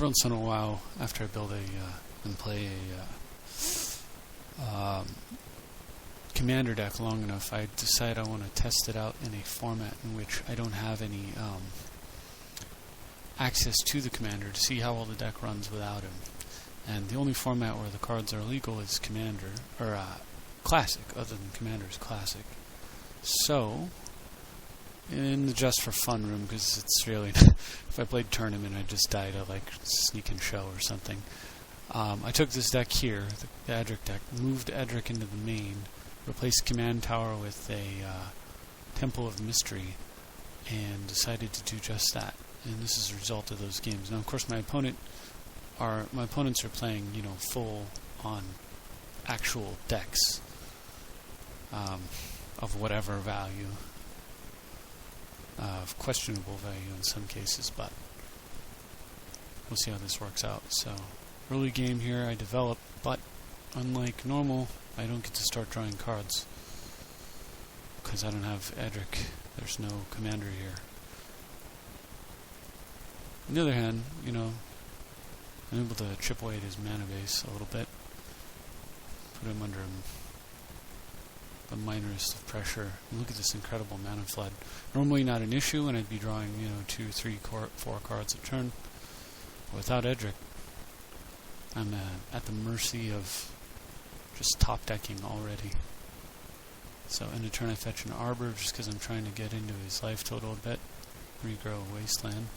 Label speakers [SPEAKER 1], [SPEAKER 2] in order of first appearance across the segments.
[SPEAKER 1] every once in a while, after I build and play a commander deck long enough, I decide I want to test it out in a format in which I don't have any access to the commander to see how well the deck runs without him. And the only format where the cards are legal is Commander, or Classic, other than Commander is Classic. So, in the Just for Fun room, because it's really, if I played Tournament, I'd just die to like Sneak and Show or something. I took this deck here, the Edric deck, moved Edric into the main, replaced Command Tower with a Temple of Mystery, and decided to do just that. And this is a result of those games. Now, of course, my opponents are playing, full on actual decks of whatever value, of questionable value in some cases, but we'll see how this works out. So, early game here, I develop, but unlike normal, I don't get to start drawing cards because I don't have Edric. There's no commander here. On the other hand, I'm able to chip away at his mana base a little bit, put him under the minorest of pressure. And look at this incredible mana flood. Normally not an issue, and I'd be drawing 2, 3, 4 cards a turn. But without Edric, I'm at the mercy of just top decking already. So in a turn I fetch an Arbor just because I'm trying to get into his life total a bit, regrow a Wasteland.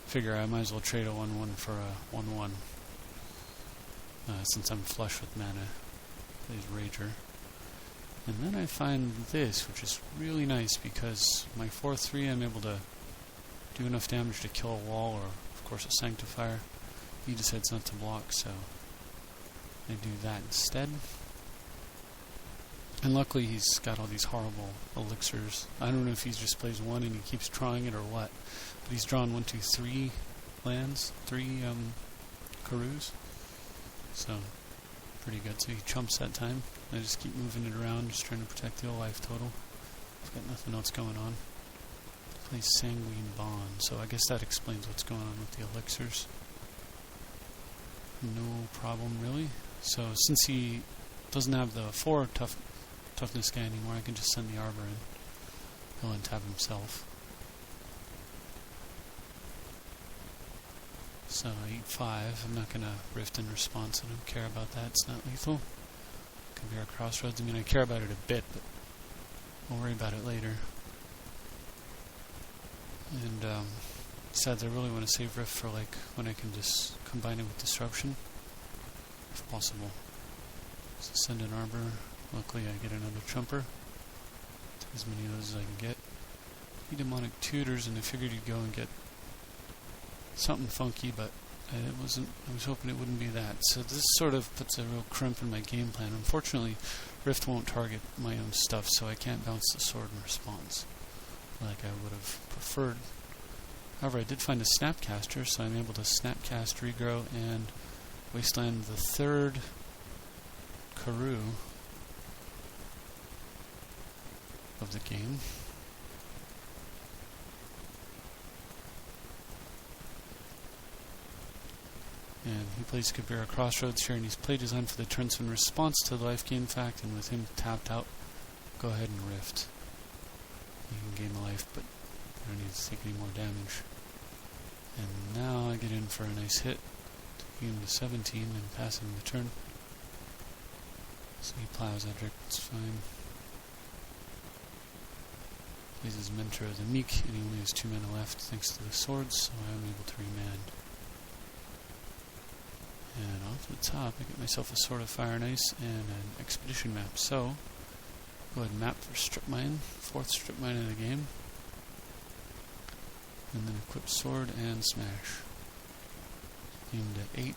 [SPEAKER 1] Figure I might as well trade a 1/1 for a 1/1 since I'm flush with mana. Plays Rager. And then I find this, which is really nice because my 4/3 I'm able to do enough damage to kill a wall or, of course, a Sanctifier. He decides not to block, so I do that instead. And luckily he's got all these horrible elixirs. I don't know if he just plays one and he keeps trying it or what. But he's drawn 1, 2, 3 lands, 3 Karus. So, pretty good. So he chumps that time. I just keep moving it around, just trying to protect the life total. I've got nothing else going on. Plays Sanguine Bond, so I guess that explains what's going on with the elixirs. No problem, really. So since he doesn't have the 4 toughness guy anymore, I can just send the Arbor in. He'll untap himself. So I eat 5. I'm not going to Rift in response. I don't care about that. It's not lethal. Could be our Crossroads. I mean, I care about it a bit, but I'll worry about it later. And besides, I really want to save Rift for like when I can just combine it with Disruption, if possible. So send an Arbor. Luckily, I get another Chumper. Take as many of those as I can get. He Demonic Tutors, and I figured you'd go and get something funky, but it wasn't. I was hoping it wouldn't be that. So this sort of puts a real crimp in my game plan. Unfortunately, Rift won't target my own stuff, so I can't bounce the sword in response like I would have preferred. However, I did find a Snapcaster, so I'm able to Snapcast, Regrow, and Wasteland the 3rd Karu of the game. And he plays Kabira Crossroads here, and he's play designed for the turn, so in response to the life gain fact, and with him tapped out, go ahead and Rift. You can gain a life, but you don't need to take any more damage. And now I get in for a nice hit, taking him to 17 and passing the turn. So he plows Edric, it's fine. Plays his Mentor of the Meek, and he only has 2 mana left thanks to the swords, so I am able to remand. And off the top, I get myself a Sword of Fire and Ice and an Expedition map. So, go ahead and map for Strip Mine, 4th Strip Mine of the game. And then equip Sword and Smash. Aim to 8,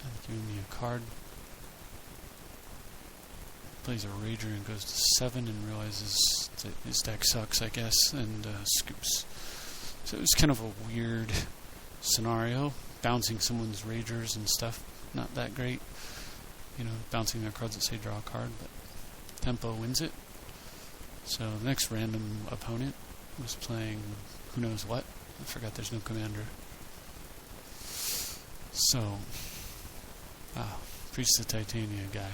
[SPEAKER 1] and giving me a card. Plays a Rager and goes to 7 and realizes that his deck sucks, I guess, and scoops. So it was kind of a weird scenario. Bouncing someone's Ragers and stuff. Not that great, bouncing their cards that say draw a card, but Tempo wins it. So the next random opponent was playing who knows what. I forgot there's no commander. So, Priest of Titania guy.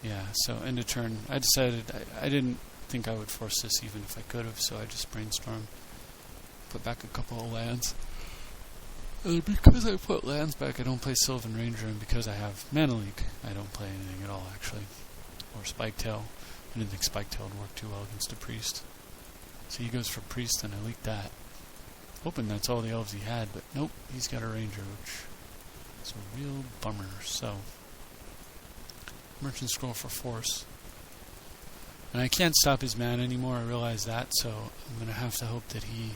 [SPEAKER 1] Yeah, so end of turn. I decided I didn't think I would force this even if I could have, so I just brainstormed. Put back a couple of lands. And because I put lands back, I don't play Sylvan Ranger, and because I have Mana Leak, I don't play anything at all, actually. Or Spiketail. I didn't think Spiketail would work too well against a Priest. So he goes for Priest, and I leaked that. Hoping that's all the elves he had, but nope, he's got a Ranger, which is a real bummer. So, Merchant Scroll for Force. And I can't stop his mana anymore, I realize that, so I'm going to have to hope that he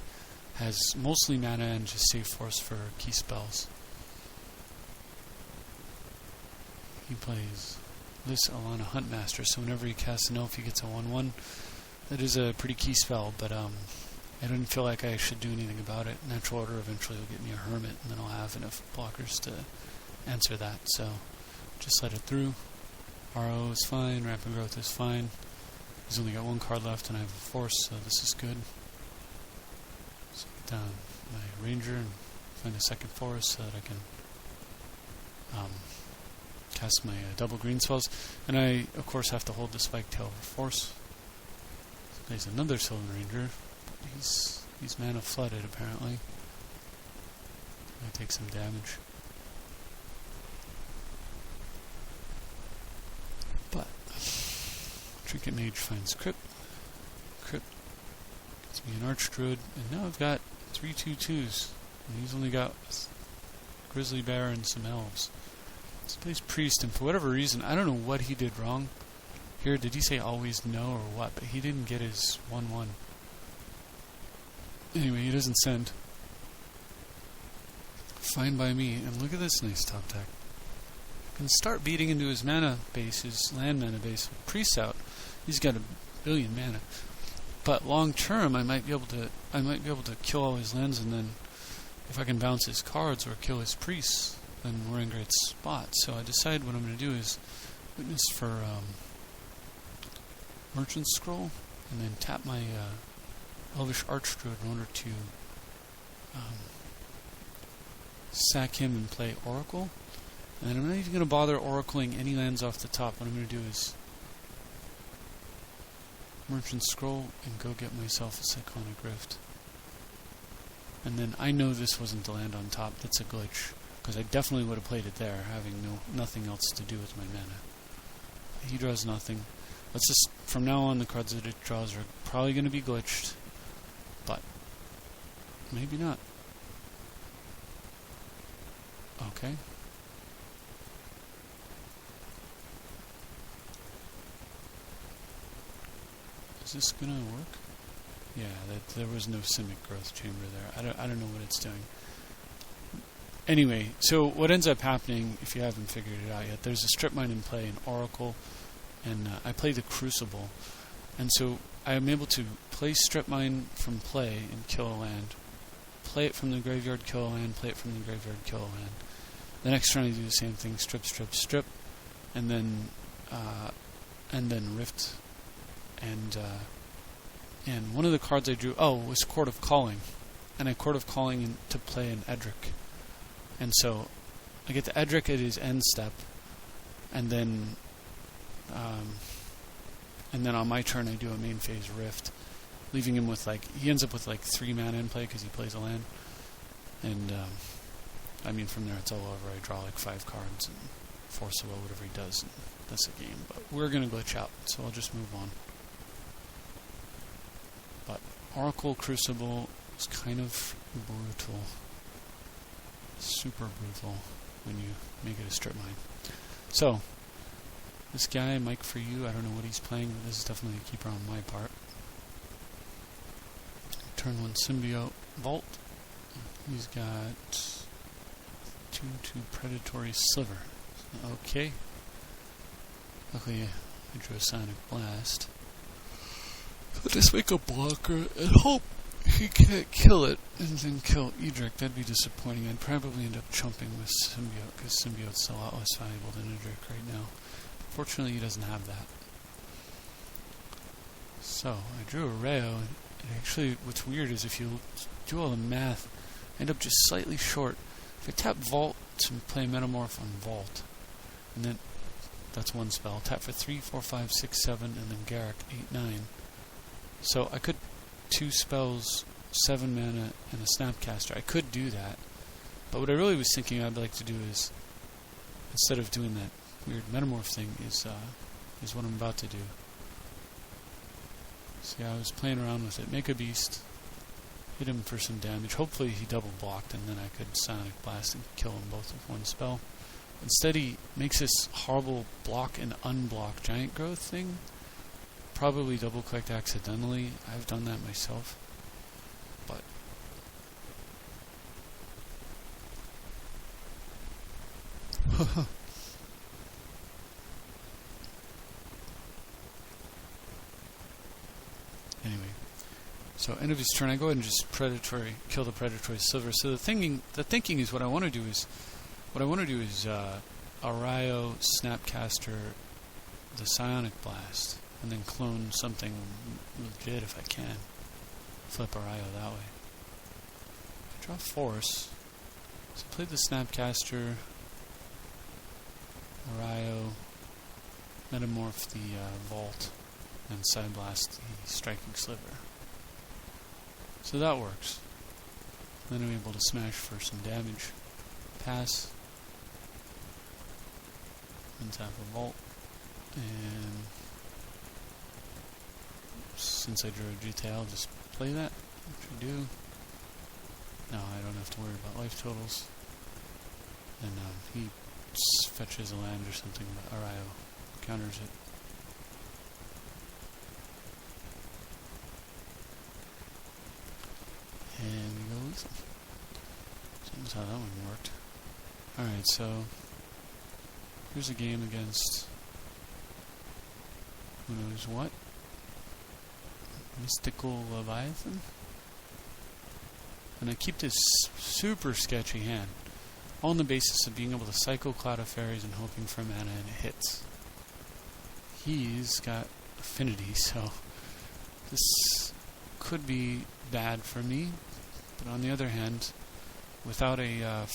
[SPEAKER 1] has mostly mana and just save Force for key spells. He plays this Alana Huntmaster, so whenever he casts an elf, he gets a 1/1. That is a pretty key spell, but I didn't feel like I should do anything about it. Natural Order eventually will get me a Hermit, and then I'll have enough blockers to answer that, so just let it through. RO is fine, Rampant Growth is fine. He's only got one card left, and I have a Force, so this is good. So put down my Ranger and find a second Force so that I can cast my double green spells. And I, of course, have to hold the Spiketail for Force. So there's another Sylvan Ranger. He's mana flooded, apparently. I take some damage. But Trinket Mage finds Crypt. Crypt gets me an Archdruid, and now I've got 3 2/2s. And he's only got Grizzly Bear and some elves. So he plays Priest, and for whatever reason, I don't know what he did wrong. Here, did he say always no or what? But he didn't get his 1/1. Anyway, he doesn't send. Fine by me. And look at this nice top deck. I can start beating into his mana base, his land mana base, with Priests out. He's got 1 billion mana. But long term, I might be able to kill all his lands, and then if I can bounce his cards or kill his priests, then we're in a great spot. So I decide what I'm going to do is witness for Merchant Scroll, and then tap my Elvish Archdruid in order to sack him and play Oracle. And I'm not even going to bother oracling any lands off the top. What I'm going to do is Merchant Scroll and go get myself a Cyclonic Rift. And then I know this wasn't the land on top. That's a glitch, because I definitely would have played it there, having nothing else to do with my mana. He draws nothing. Let's just, from now on, the cards that it draws are probably going to be glitched, but maybe not. Okay. Is this gonna work? Yeah, there was no Simic Growth Chamber there. I don't know what it's doing. Anyway, so what ends up happening, if you haven't figured it out yet, there's a Strip Mine in play, an Oracle, and I play the Crucible. And so I am able to play Strip Mine from play and kill a land. Play it from the graveyard, kill a land, play it from the graveyard, kill a land. The next turn I do the same thing, strip, strip, strip, and then Rift. And one of the cards I drew, was Court of Calling. And I Court of Calling to play an Edric. And so I get the Edric at his end step, and then on my turn I do a main phase Rift, leaving him with he ends up with 3 mana in play because he plays a land. And from there it's all over. I draw 5 cards and force away whatever he does, and that's a game. But we're going to glitch out, so I'll just move on. But Oracle Crucible is kind of brutal. Super brutal when you make it a strip mine. So, this guy, Mike For You, I don't know what he's playing, but this is definitely a keeper on my part. Turn 1 Symbiote Vault. He's got 2/2 Predatory Sliver. Okay. Luckily, I drew a Sonic Blast. So just make a blocker and hope he can't kill it and then kill Edric. That'd be disappointing. I'd probably end up chumping with Symbiote, because Symbiote's a lot less valuable than Edric right now. Fortunately, he doesn't have that. So, I drew a Rayo, and actually, what's weird is if you do all the math, I end up just slightly short. If I tap Vault to play Metamorph on Vault, and then that's one spell. Tap for 3, 4, 5, 6, 7, and then Garrick 8, 9. So I could 2 spells, 7 mana, and a Snapcaster. I could do that, but what I really was thinking I'd like to do is, instead of doing that weird Metamorph thing, is what I'm about to do. See, I was playing around with it. Make a beast, hit him for some damage. Hopefully he double blocked, and then I could Sonic Blast and kill them both with one spell. Instead, he makes this horrible block and unblock giant growth thing. Probably double clicked accidentally. I've done that myself. But anyway, so end of his turn, I go ahead and just kill the predatory silver. So the thinking is what I want to do is Arayo, Snapcaster, the Psionic Blast, and then clone something legit if I can. Flip Arayo that way. I draw Force. So play the Snapcaster, Arayo, Metamorph the Vault, and Side Blast the Striking Sliver. So that works. Then I'm able to smash for some damage. Pass. And tap a Vault. And since I drew a GTA, I'll just play that, which I do. Now I don't have to worry about life totals. And he fetches a land or something, but Arayo counters it. And we go lethal. Seems how that one worked. Alright, so here's a game against who knows what? Mystical Leviathan? And I keep this super sketchy hand, all on the basis of being able to cycle Cloud of Fairies and hoping for mana and it hits. He's got affinity, so this could be bad for me. But on the other hand, without a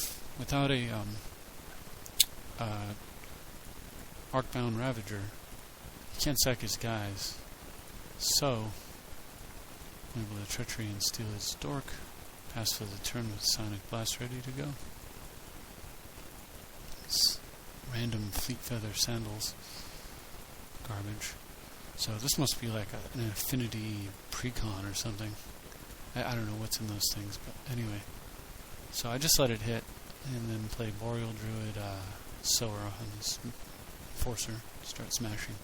[SPEAKER 1] Arcbound Ravager, he can't sack his guys. So I'm able to Treachery and steal his Dork. Pass for the turn with Sonic Blast ready to go. It's random Fleet Feather Sandals. Garbage. So this must be like an affinity precon or something. I don't know what's in those things, but anyway. So I just let it hit, and then play Boreal Druid, Sower on his Forcer, start smashing.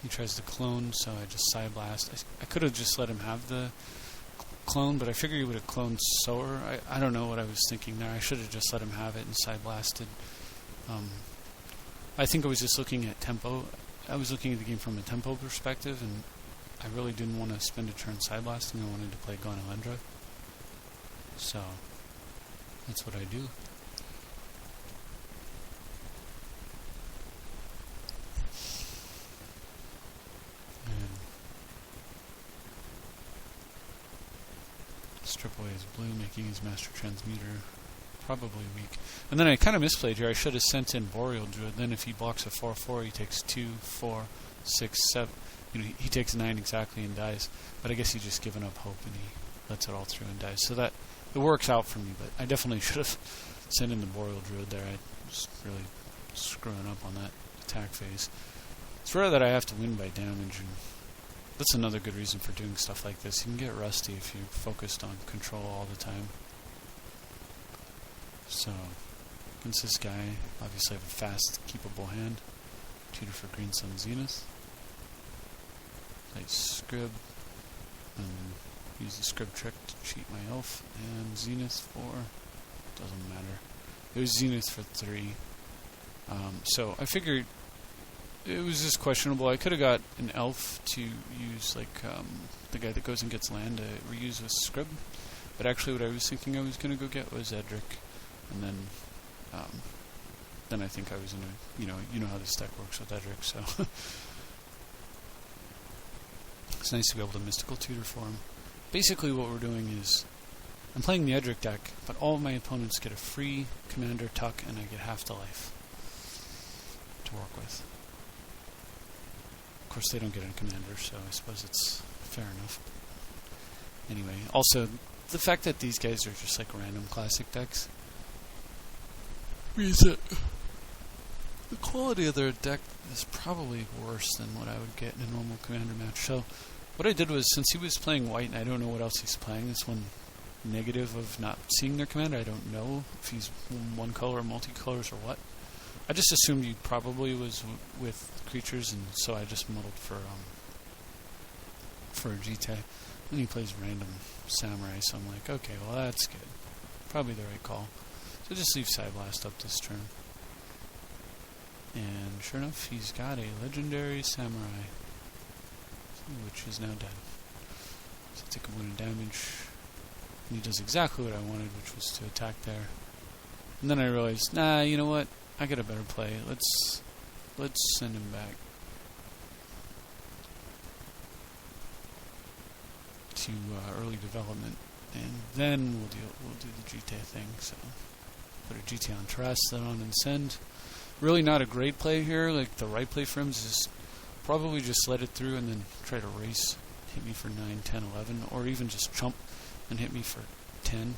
[SPEAKER 1] He tries to clone, so I just Side Blast. I could have just let him have the clone, but I figured he would have cloned Sower. I don't know what I was thinking there. I should have just let him have it and Side Blasted. I think I was just looking at tempo. I was looking at the game from a tempo perspective, and I really didn't want to spend a turn Side Blasting. I wanted to play Gonalendra. So that's what I do. And strip away his blue, making his Master Transmuter probably weak. And then I kind of misplayed here. I should have sent in Boreal Druid. Then if he blocks a 4/4, he takes 2, 4, 6, 7. You know, he takes 9 exactly and dies. But I guess he's just given up hope and he lets it all through and dies. So that it works out for me. But I definitely should have sent in the Boreal Druid there. I was really screwing up on that attack phase. It's rare that I have to win by damage, and that's another good reason for doing stuff like this. You can get rusty if you're focused on control all the time. So, against this guy, obviously I have a fast, keepable hand. Tutor for Green Sun Zenith. Play Scrib, and use the Scrib trick to cheat my elf. And Zenith for... doesn't matter. It was Zenith for 3. So I figured it was just questionable. I could have got an elf to use, like, the guy that goes and gets land to reuse with Scrib. But actually what I was thinking I was going to go get was Edric. And then I think I was in a, you know how this deck works with Edric, so it's nice to be able to Mystical Tutor for him. Basically what we're doing is I'm playing the Edric deck, but all of my opponents get a free commander tuck, and I get half the life to work with. Of course, they don't get a commander, so I suppose it's fair enough. Anyway, also, the fact that these guys are just like random classic decks means that the quality of their deck is probably worse than what I would get in a normal commander match. So, what I did was, since he was playing white and I don't know what else he's playing, this one negative of not seeing their commander, I don't know if he's one color or multicolors or what. I just assumed he probably was with creatures, and so I just muddled for a GT. And he plays random samurai, so I'm like, okay, well that's good. Probably the right call. So just leave Psyblast up this turn. And sure enough, he's got a legendary samurai, which is now dead. So I take a point of damage. And he does exactly what I wanted, which was to attack there. And then I realized, nah, you know what? I got a better play. Let's send him back to early development, and then we'll do the GT thing. So put a GT on Terrace, then on and send. Really not a great play here. Like, the right play for him is just probably just let it through and then try to race, hit me for 9, 10, 11, or even just chump and hit me for 10.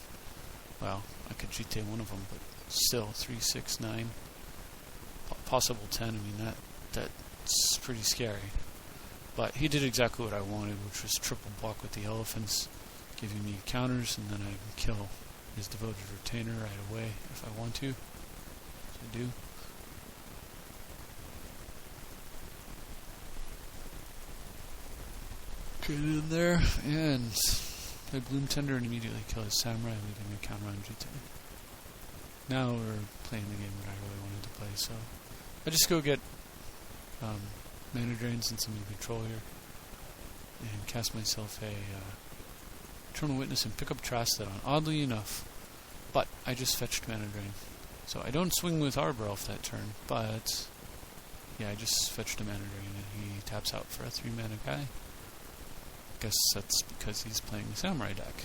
[SPEAKER 1] Well, I could GT one of them, but still 3, 6, 9, possible 10. I mean, that's pretty scary. But he did exactly what I wanted, which was triple block with the elephants, giving me counters, and then I can kill his devoted retainer right away if I want to. So I do. Get in there and play Bloom Tender and immediately kill his samurai, leaving a counter on GT. Now we're playing the game that I really wanted to play, so I just go get mana drain since I'm in control here, and cast myself a Eternal Witness and pick up Trastodon, oddly enough, but I just fetched mana drain. So I don't swing with Arbor Elf that turn, but yeah, I just fetched a mana drain and he taps out for a 3 mana guy. Guess that's because he's playing the Samurai deck,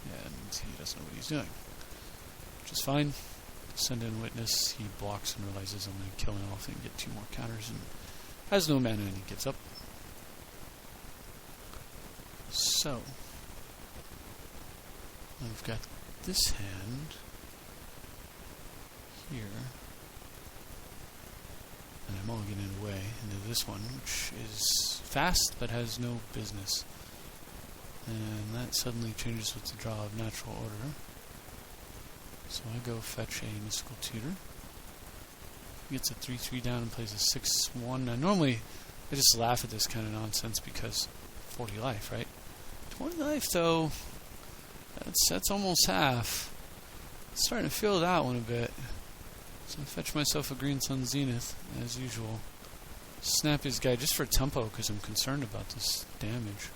[SPEAKER 1] and he doesn't know what he's doing. Which is fine. Send in Witness, he blocks and realizes I'm going to kill an elephant and get 2 more counters, and has no mana, and he gives up. So, I've got this hand here, and I'm mulliganing away into this one, which is fast but has no business. And that suddenly changes with the draw of Natural Order. So I go fetch a Mystical Tutor. He gets a 3/3 down and plays a 6/1. Now normally I just laugh at this kind of nonsense because 40 life, right? 20 life though, that's almost half. Starting to feel that one a bit. So I fetch myself a Green Sun Zenith, as usual. Snap his guy just for tempo because I'm concerned about this damage.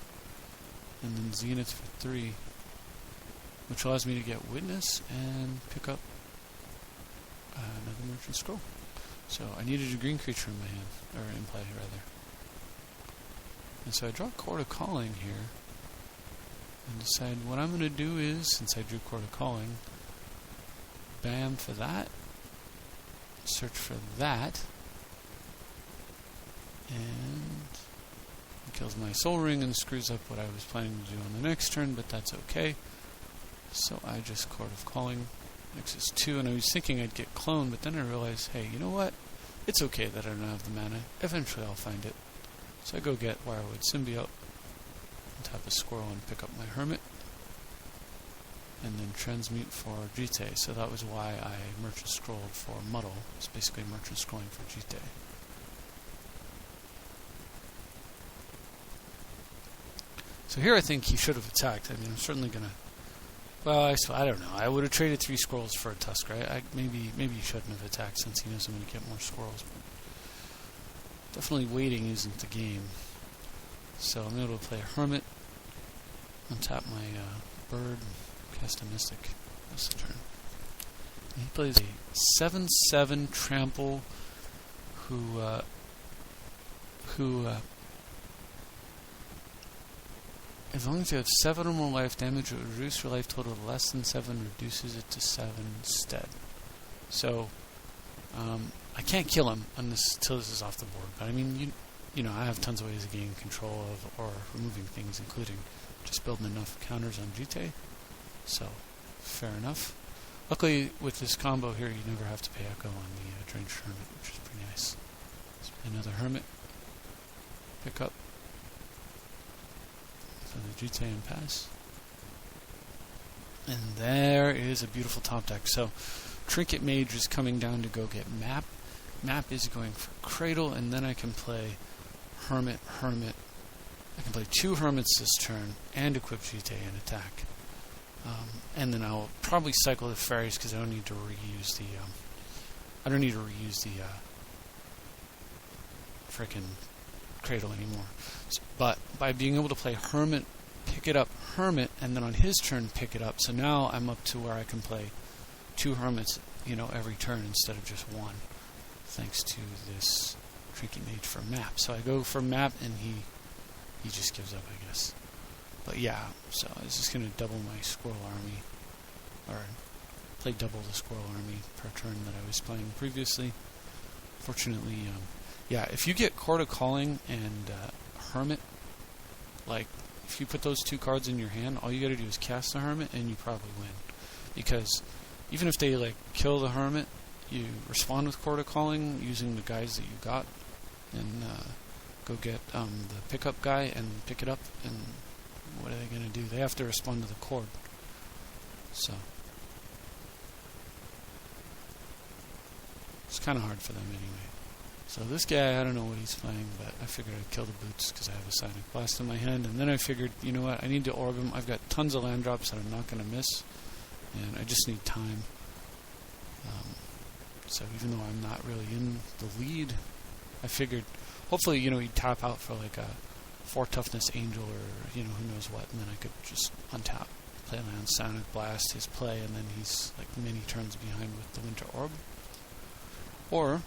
[SPEAKER 1] And then Zenith for 3, which allows me to get Witness and pick up another Merchant Scroll. So I needed a green creature in my hand, or in play rather. And so I draw Court of Calling here, and decide what I'm going to do is, since I drew Court of Calling, bam for that, search for that, and it kills my Soul Ring and screws up what I was planning to do on the next turn, but that's okay. So I just Court of Calling, X is 2, and I was thinking I'd get cloned, but then I realized, hey, you know what? It's okay that I don't have the mana. Eventually I'll find it. So I go get Wirewood Symbiote, and tap a Squirrel and pick up my Hermit, and then transmute for Jite. So that was why I Merchant Scrolled for Muddle. It's basically Merchant Scrolling for Jite. So here I think he should have attacked. I mean, I'm certainly going to... Well, I don't know. I would have traded 3 squirrels for a Tusk, right? Maybe he shouldn't have attacked since he knows I'm going to get more squirrels. But definitely waiting isn't the game. So I'm able to play a Hermit, untap my bird, and cast a Mystic. That's the turn. And he plays a 7/7 trample As long as you have 7 or more life, damage will reduce your life total to less than 7, reduces it to 7 instead. So, I can't kill him until this is off the board. But I mean, you know, I have tons of ways of gaining control of or removing things, including just building enough counters on Jite. So, fair enough. Luckily, with this combo here, you never have to pay Echo on the Drenched Hermit, which is pretty nice. So another Hermit. Pick up. So the Jite and pass. And there is a beautiful top deck. So, Trinket Mage is coming down to go get Map. Map is going for Cradle, and then I can play Hermit, Hermit. I can play 2 Hermits this turn, and equip Jite and attack. And then I'll probably cycle the fairies because I don't need to reuse the frickin' Cradle anymore. But by being able to play Hermit, pick it up, Hermit, and then on his turn pick it up, so now I'm up to where I can play 2 Hermits, you know, every turn instead of just 1, thanks to this Trinket Mage for Map. So I go for Map, and he just gives up, I guess. But yeah, so I was just going to double my Squirrel Army, or play double the Squirrel Army per turn that I was playing previously. Fortunately, yeah, if you get Chord of Calling and Hermit, like, if you put those 2 cards in your hand, all you got to do is cast the Hermit, and you probably win. Because even if they, like, kill the Hermit, you respond with Chord of Calling using the guys that you got, and go get the pickup guy and pick it up, and what are they going to do? They have to respond to the chord. So it's kind of hard for them anyway. So this guy, I don't know what he's playing, but I figured I'd kill the boots because I have a Sonic Blast in my hand. And then I figured, you know what, I need to orb him. I've got tons of land drops that I'm not going to miss, and I just need time. So even though I'm not really in the lead, I figured hopefully, you know, he'd tap out for like a 4 toughness angel or, you know, who knows what, and then I could just untap, play land, Sonic Blast, his play, and then he's like many turns behind with the Winter Orb. Or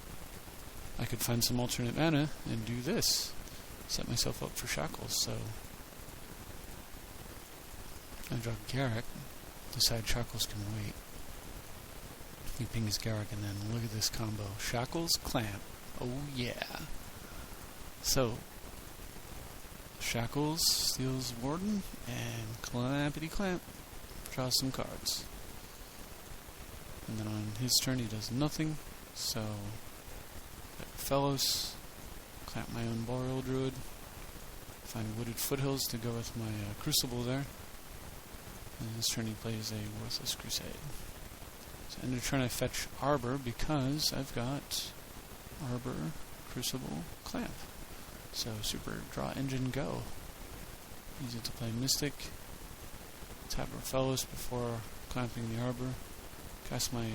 [SPEAKER 1] I could find some alternate mana and do this, set myself up for Shackles. So I draw Garruk, decide Shackles can wait. He pings Garruk, and then look at this combo: Shackles, Clamp. Oh yeah. So Shackles steals Warden, and Clampity Clamp draws some cards. And then on his turn he does nothing, so Fellows, clamp my own Boreal Druid, find Wooded Foothills to go with my Crucible there, and this turn he plays a Worthless Crusade. So end of turn I fetch Arbor because I've got Arbor, Crucible, Clamp. So super draw engine go. Use it to play Mystic, tap our Fellows before clamping the Arbor, cast my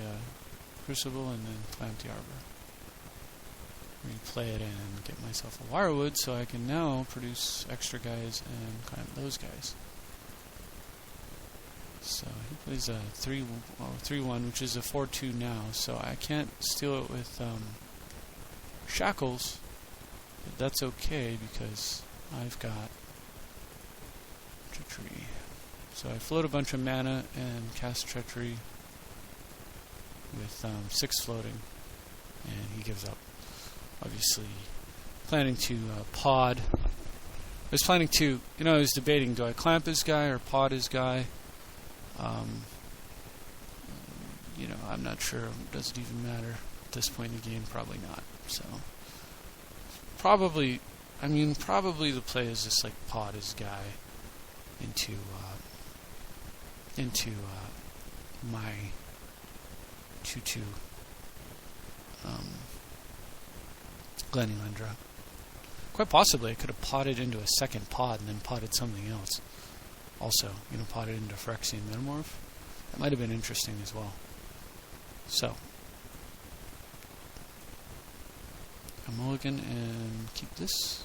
[SPEAKER 1] Crucible, and then clamp the Arbor. Replay it and get myself a Wirewood so I can now produce extra guys and clamp those guys. So he plays a 3-1, which is a 4-2 now, so I can't steal it with Shackles, but that's okay because I've got Treachery. So I float a bunch of mana and cast Treachery with 6 floating, and he gives up. Obviously, planning to pod. I was planning to, you know, I was debating, do I clamp his guy or pod his guy? You know, I'm not sure. Does it even matter at this point in the game? Probably not. So, probably the play is just like pod his guy into my 2/2 Glenelendra. Quite possibly I could have potted into a second pod and then potted something else. Also, you know, potted into Phyrexian Metamorph. That might have been interesting as well. So, a mulligan and keep this.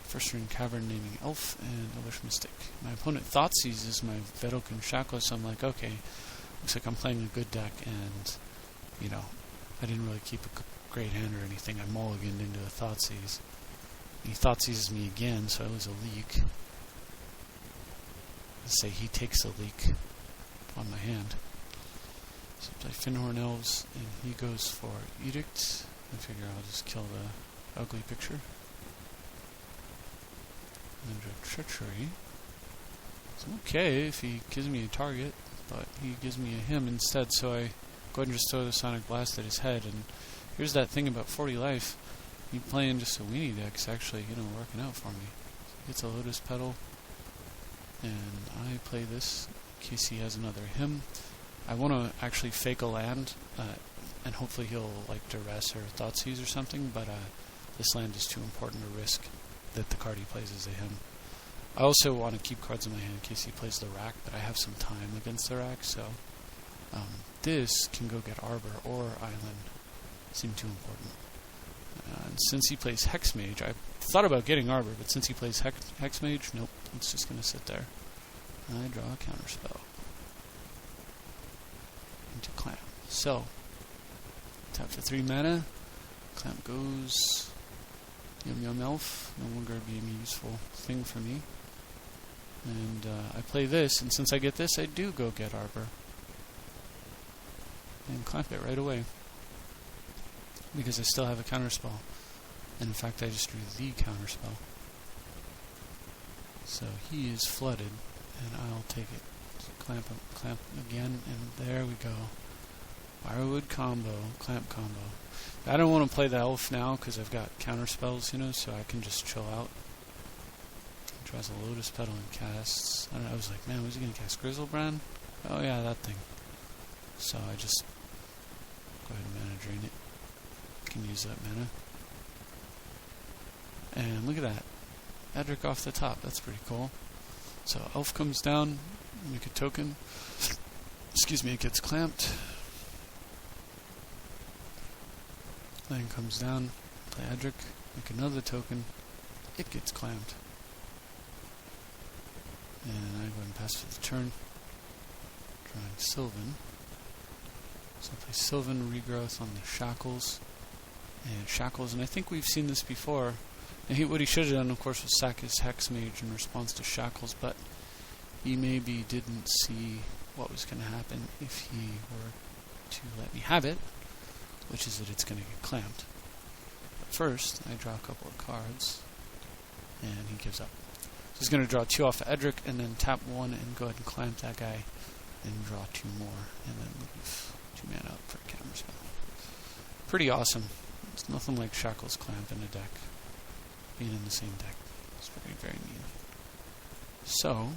[SPEAKER 1] First Ring Cavern naming Elf and Elvish Mystic. My opponent Thoughtseize is my Vedalken Shackle, so I'm like, okay, looks like I'm playing a good deck, and, you know, I didn't really keep a great hand or anything. I mulliganed into a Thoughtseize. He Thoughtseizes me again, so I lose a Leak. Let's say he takes a leak on my hand. So I play Finhorn Elves, and he goes for Edict. I figure I'll just kill the ugly picture. And then draw Treachery. It's okay if he gives me a target, but he gives me a him instead, so I go ahead and just throw the Sonic Blast at his head. And here's that thing about 40 life. Me playing just a weenie deck's actually, working out for me. So gets a Lotus Petal, and I play this in case he has another him. I want to actually fake a land, and hopefully he'll like Duress or Thoughtseize or something, but this land is too important to risk that the card he plays is a him. I also want to keep cards in my hand in case he plays the Rack, but I have some time against the Rack, so this can go get Arbor or Island. Seem too important. And since he plays Hexmage, I thought about getting Arbor, but since he plays Hexmage, nope, it's just going to sit there. I draw a Counterspell into Clamp. So, tap for 3 mana, Clamp goes, Yum Yum Elf, no longer being a useful thing for me. And I play this, and since I get this, I do go get Arbor. And Clamp it right away. Because I still have a Counterspell. And in fact, I just drew the Counterspell. So he is flooded, and I'll take it. So clamp again, and there we go. Firewood combo, Clamp combo. I don't want to play the Elf now because I've got Counterspells, so I can just chill out. He draws a Lotus Petal and casts. I was like, man, was he going to cast Grizzlebrand? Oh yeah, that thing. So I just go ahead and mana drain it. Can use that mana. And look at that. Edric off the top. That's pretty cool. So Elf comes down, make a token. Excuse me, it gets clamped. Land comes down, play Edric, make another token. It gets clamped. And I go ahead and pass for the turn. Drawing Sylvan. So I play Sylvan Regrowth on the Shackles. And Shackles, and I think we've seen this before. And what he should have done, of course, was sack his Hexmage in response to Shackles, but he maybe didn't see what was going to happen if he were to let me have it, which is that it's going to get clamped. But first, I draw a couple of cards, and he gives up. So he's going to draw 2 off of Edric, and then tap 1 and go ahead and clamp that guy, and draw 2 more, and then leave 2 mana up for a Counterspell. Pretty awesome. It's nothing like Shackles clamp in a deck. Being in the same deck. It's very, very mean. So,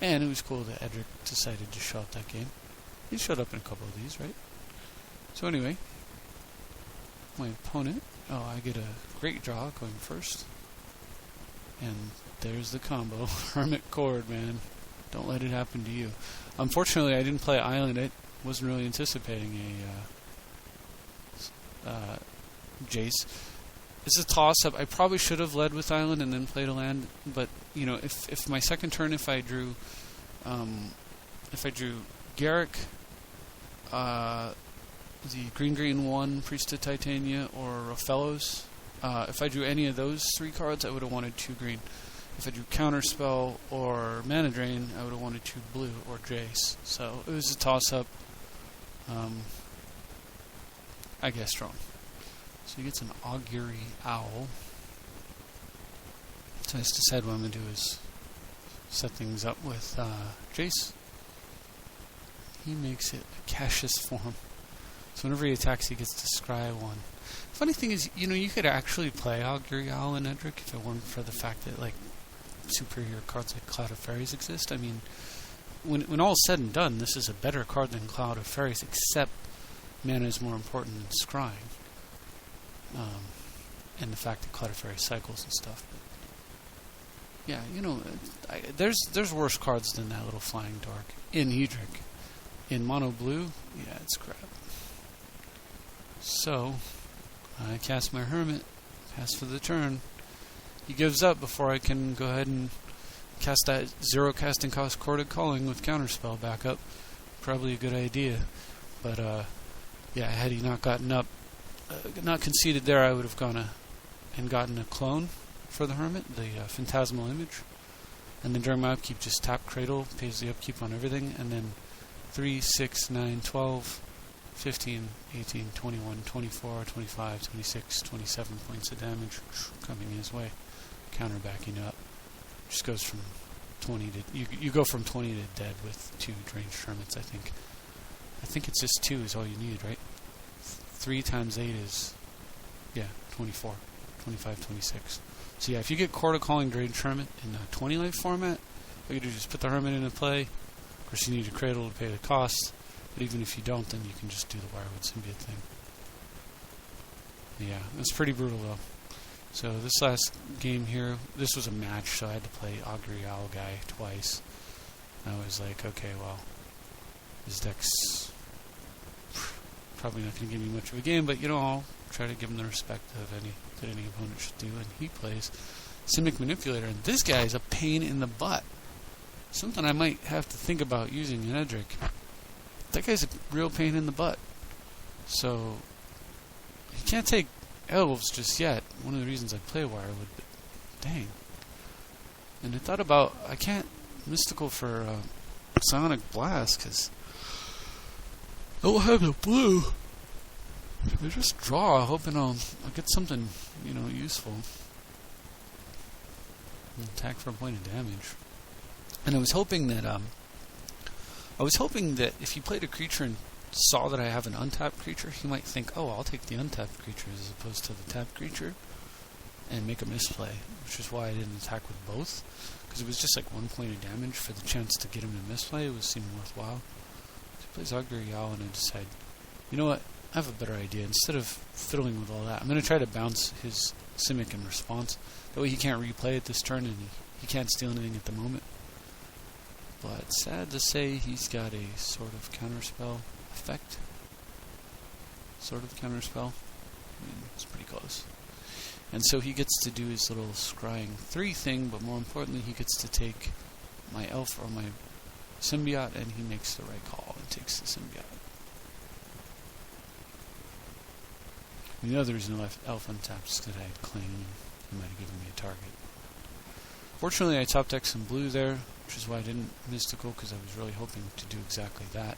[SPEAKER 1] and it was cool that Edric decided to show up that game. He showed up in a couple of these, right? So anyway, my opponent, I get a great draw going first. And there's the combo. Hermit Chord, man. Don't let it happen to you. Unfortunately, I didn't play Island. I wasn't really anticipating a Jace. It's a toss-up. I probably should have led with Island and then played a land, but if my second turn, if I drew Garrick, the green 1 Priest of Titania, or Fellows, if I drew any of those 3 cards, I would have wanted 2 green. If I drew Counterspell or Mana Drain, I would have wanted 2 blue or Jace. So it was a toss-up. I guess wrong. So he gets an Augury Owl. So I just decide what I'm going to do is set things up with Jace. He makes it a Cassius form. So whenever he attacks, he gets to scry 1. Funny thing is, you could actually play Augury Owl and Edric if it weren't for the fact that, superior cards like Cloud of Fairies exist. I mean, when all is said and done, this is a better card than Cloud of Fairies, except mana is more important than scrying. And the fact that Cloud of Fairies cycles and stuff. But yeah, there's worse cards than that little Flying Dark in Edric. In mono blue, yeah, it's crap. So, I cast my Hermit, pass for the turn. He gives up before I can go ahead and cast that 0 casting cost Chorded Calling with Counterspell back up. Probably a good idea. But, yeah, had he not gotten up, not conceded there, I would have gone and gotten a clone for the Hermit, the Phantasmal Image. And then during my upkeep, just tap Cradle, pays the upkeep on everything, and then 3, 6, 9, 12, 15, 18, 21, 24, 25, 26, 27 points of damage coming his way, counterbacking up. Just goes from 20 to... You go from 20 to dead with 2 Deranged Hermits, I think. I think it's just 2 is all you need, right? 3 times 8 is... yeah, 24. 25, 26. So yeah, if you get Court of Calling Deranged Hermit in a 20 life format, all you do is just put the Hermit into play. Of course, you need a Cradle to pay the cost. But even if you don't, then you can just do the Wirewood Symbiote thing. Yeah, it's pretty brutal though. So this last game here, this was a match, so I had to play Augury Owl guy twice. And I was like, okay, well, his deck's probably not going to give me much of a game, but you know, I'll try to give him the respect that any opponent should do. And he plays Simic Manipulator, and this guy is a pain in the butt. Something I might have to think about using in Edric. That guy's a real pain in the butt. So, he can't take Elves just yet. One of the reasons I play Wirewood, but dang. And I thought about, I can't Mystical for Psionic Blast, because I don't have the blue. I just draw, hoping I'll get something, you know, useful. And attack for a point of damage. And I was hoping that if he played a creature and saw that I have an untapped creature, he might think, oh, I'll take the untapped creature as opposed to the tapped creature, and make a misplay, which is why I didn't attack with both, because it was just like 1 point of damage for the chance to get him to misplay. It seemed worthwhile. So he plays Augury Owl, and I decide, you know what, I have a better idea. Instead of fiddling with all that, I'm going to try to bounce his Simic in response. That way he can't replay it this turn, and he can't steal anything at the moment. But sad to say, he's got a sort of counterspell effect. Sort of counterspell. I mean, it's pretty close. And so he gets to do his little scrying 3 thing, but more importantly, he gets to take my elf or my symbiote, and he makes the right call and takes the symbiote. And the other reason I left elf untapped is because I had cling, and he might have given me a target. Fortunately, I top decked some blue there, which is why I didn't Mystical, because I was really hoping to do exactly that.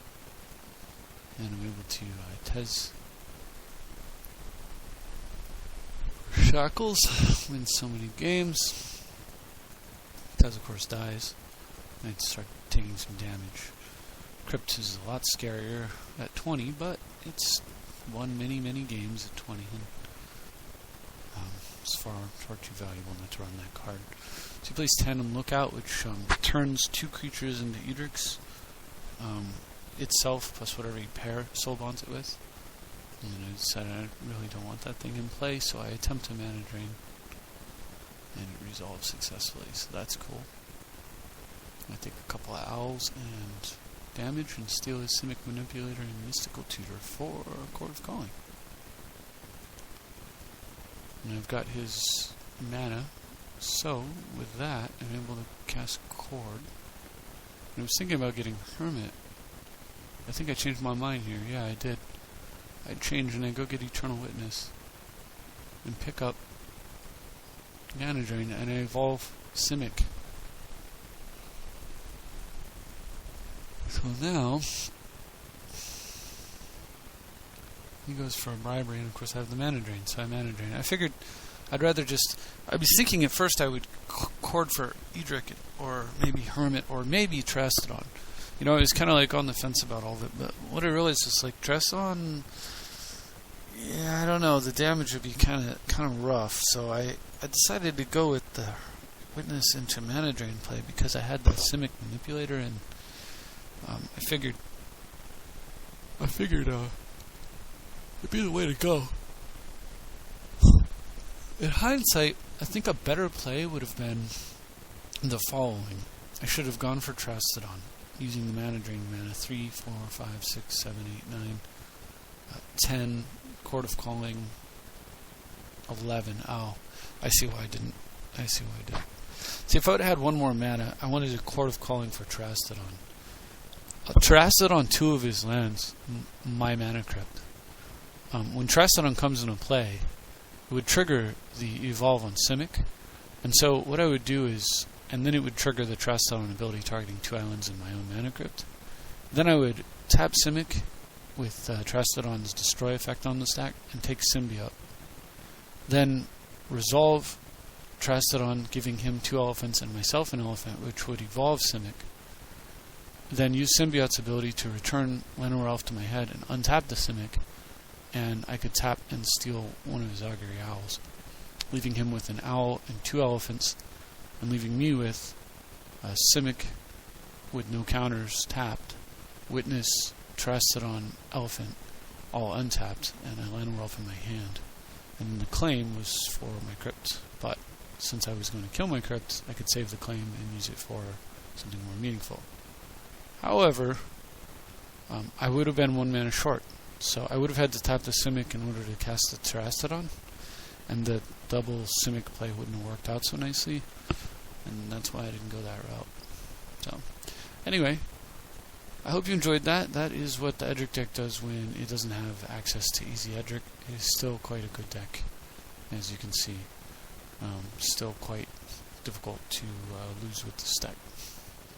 [SPEAKER 1] And I'm able to Tez Shackles, win so many games. Tez, of course, dies. I had to start taking some damage. Crypt is a lot scarier at 20, but it's won many, many games at 20. And it's far too valuable not to run that card. So he plays Tandem Lookout, which turns 2 creatures into Edrics. Itself, plus whatever you pair Soul Bonds it with. And then I decided I really don't want that thing in play, so I attempt to Mana Drain. And it resolves successfully, so that's cool. I take a couple of Owls and damage, and steal his Simic Manipulator and Mystical Tutor for Court of Calling. And I've got his mana, so with that I'm able to cast Chord. And I was thinking about getting Hermit. I think I changed my mind here. Yeah, I did. I change and I go get Eternal Witness and pick up Mana Drain, and I evolve Simic. So now he goes for a Bribery, and of course I have the Mana Drain, so I Mana Drain. I figured I'd rather just... I was thinking at first I would Chord for Edric, or maybe Hermit, or maybe Trastodon. You know, I was kind of like on the fence about all of it, but what I realized is like Trastodon, yeah, I don't know, the damage would be kind of rough, so I decided to go with the Witness into Mana Drain play because I had the Simic Manipulator, and I figured it'd be the way to go. In hindsight, I think a better play would have been the following. I should have gone for Trastodon, using the Mana Drain mana. 3, 4, 5, 6, 7, 8, 9, 10, Court of Calling, 11. Oh, I see why I didn't. See, if I would have had 1 more mana, I wanted a Court of Calling for Trastodon. Trastodon 2 of his lands, my Mana Crypt. When Trastodon comes into play, it would trigger the Evolve on Simic, And so what I would do is, and then it would trigger the Trastodon ability targeting 2 islands in my own mana crypt. Then I would tap Simic with Trastodon's Destroy effect on the stack and take Symbiote. Then resolve Trastodon, giving him 2 elephants and myself an elephant, which would evolve Simic. Then use Symbiote's ability to return Llanowar Elf to my head and untap the Simic, and I could tap and steal one of his Augury Owls, leaving him with an owl and 2 elephants, and leaving me with a Simic with no counters tapped, Witness, Trastodon, Elephant, all untapped, and a Llanowar Elf in my hand. And the claim was for my crypt, but since I was going to kill my crypt, I could save the claim and use it for something more meaningful. However, I would have been 1 mana short, so I would have had to tap the Simic in order to cast the Trastodon, and the double Simic play wouldn't have worked out so nicely, and that's why I didn't go that route. So, anyway, I hope you enjoyed that. That is what the Edric deck does when it doesn't have access to easy Edric. It is still quite a good deck, as you can see. Still quite difficult to lose with this deck.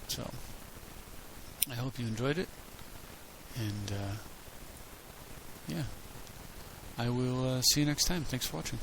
[SPEAKER 1] So, I hope you enjoyed it, and yeah, I will see you next time. Thanks for watching.